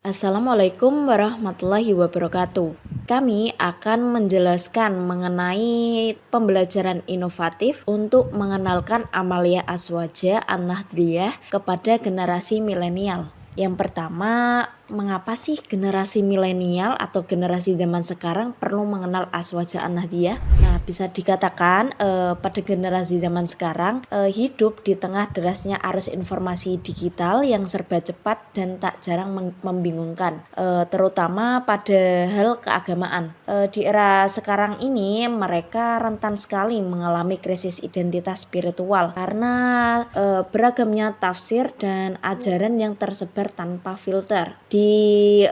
Assalamualaikum warahmatullahi wabarakatuh. Kami akan menjelaskan mengenai pembelajaran inovatif untuk mengenalkan Amalia Azwaja An-Nahdliyah kepada generasi milenial. Yang pertama, mengapa sih generasi milenial atau generasi zaman sekarang perlu mengenal Azwaja An-Nahdliyah? Nah, bisa dikatakan pada generasi zaman sekarang hidup di tengah derasnya arus informasi digital yang serba cepat dan tak jarang membingungkan, terutama pada hal keagamaan. Di era sekarang ini mereka rentan sekali mengalami krisis identitas spiritual karena beragamnya tafsir dan ajaran yang tersebar tanpa filter di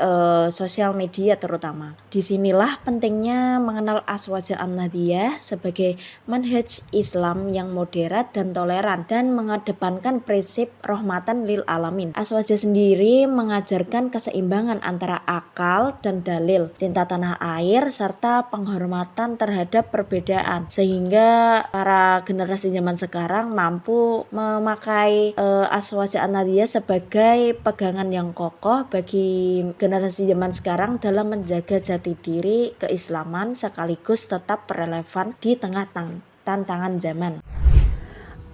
sosial media terutama. Disinilah pentingnya mengenal Azwaja An-Nahdliyah sebagai manhaj Islam yang moderat dan toleran dan mengedepankan prinsip rahmatan lil alamin. Azwaja sendiri mengajarkan keseimbangan antara akal dan dalil, cinta tanah air, serta penghormatan terhadap perbedaan, sehingga para generasi zaman sekarang mampu memakai Azwaja An-Nahdliyah sebagai pegangan yang kokoh bagi generasi zaman sekarang dalam menjaga jati diri keislaman sekaligus tetap relevan di tengah tantangan zaman.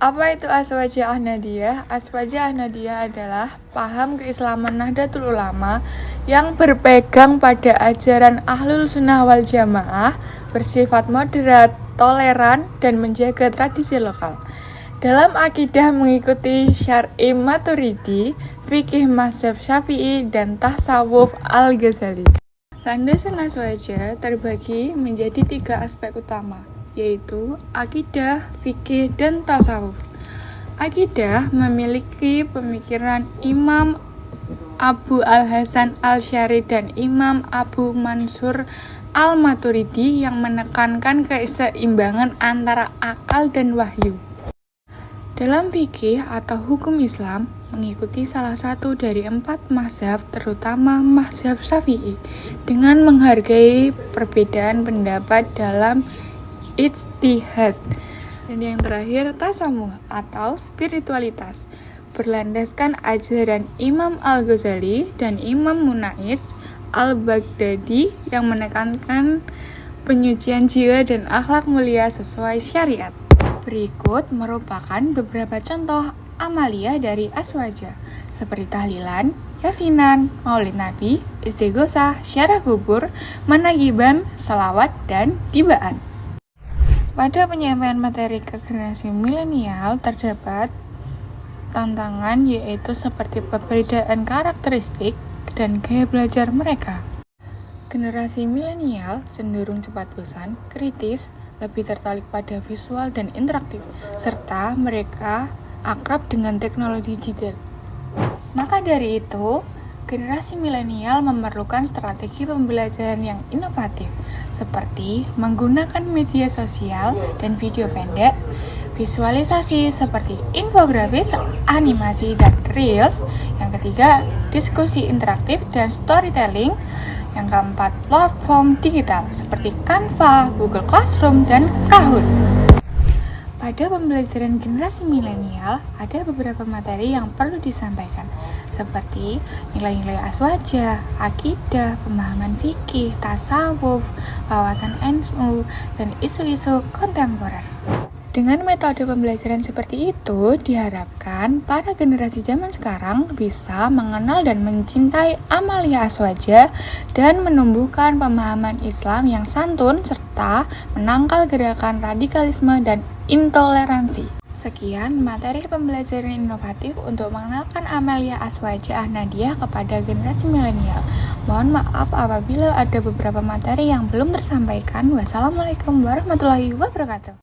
Apa itu Azwaja An-Nahdliyah? Azwaja An-Nahdliyah adalah paham keislaman Nahdlatul Ulama yang berpegang pada ajaran Ahlul Sunnah wal Jamaah, bersifat moderat, toleran, dan menjaga tradisi lokal. Dalam akidah mengikuti Syar'i Maturidi, fikih mazhab Syafi'i, dan tasawuf Al-Ghazali. Landasan Azwaja terbagi menjadi 3 aspek utama, yaitu akidah, fikih, dan tasawuf. Akidah memiliki pemikiran Imam Abu Al-Hasan Al-Syari dan Imam Abu Mansur Al-Maturidi yang menekankan keseimbangan antara akal dan wahyu. Dalam fikih atau hukum Islam, mengikuti salah satu dari 4 mazhab, terutama mazhab Syafi'i, dengan menghargai perbedaan pendapat dalam ijtihad. Dan yang terakhir, tasawuf atau spiritualitas, berlandaskan ajaran Imam Al-Ghazali dan Imam Munais Al-Baghdadi yang menekankan penyucian jiwa dan akhlak mulia sesuai syariat. Berikut merupakan beberapa contoh amalia dari Azwaja, seperti tahlilan, yasinan, maulid nabi, istighosah, syarah kubur, managiban, salawat, dan tibaan. Pada penyampaian materi ke generasi milenial terdapat tantangan, yaitu seperti perbedaan karakteristik dan gaya belajar mereka. Generasi milenial cenderung cepat bosan, kritis, lebih tertarik pada visual dan interaktif, serta mereka akrab dengan teknologi digital. Maka dari itu, generasi milenial memerlukan strategi pembelajaran yang inovatif, seperti menggunakan media sosial dan video pendek, visualisasi seperti infografis, animasi, dan reels. Yang ketiga, diskusi interaktif dan storytelling. Yang keempat, platform digital seperti Canva, Google Classroom, dan Kahoot. Pada pembelajaran generasi milenial, ada beberapa materi yang perlu disampaikan, seperti nilai-nilai Azwaja, akidah, pemahaman fikih, tasawuf, wawasan NU, dan isu-isu kontemporer. Dengan metode pembelajaran seperti itu, diharapkan para generasi zaman sekarang bisa mengenal dan mencintai Amalia Azwaja dan menumbuhkan pemahaman Islam yang santun serta menangkal gerakan radikalisme dan intoleransi. Sekian materi pembelajaran inovatif untuk mengenalkan Amalia Azwaja An-Nahdliyah kepada generasi milenial. Mohon maaf apabila ada beberapa materi yang belum tersampaikan. Wassalamualaikum warahmatullahi wabarakatuh.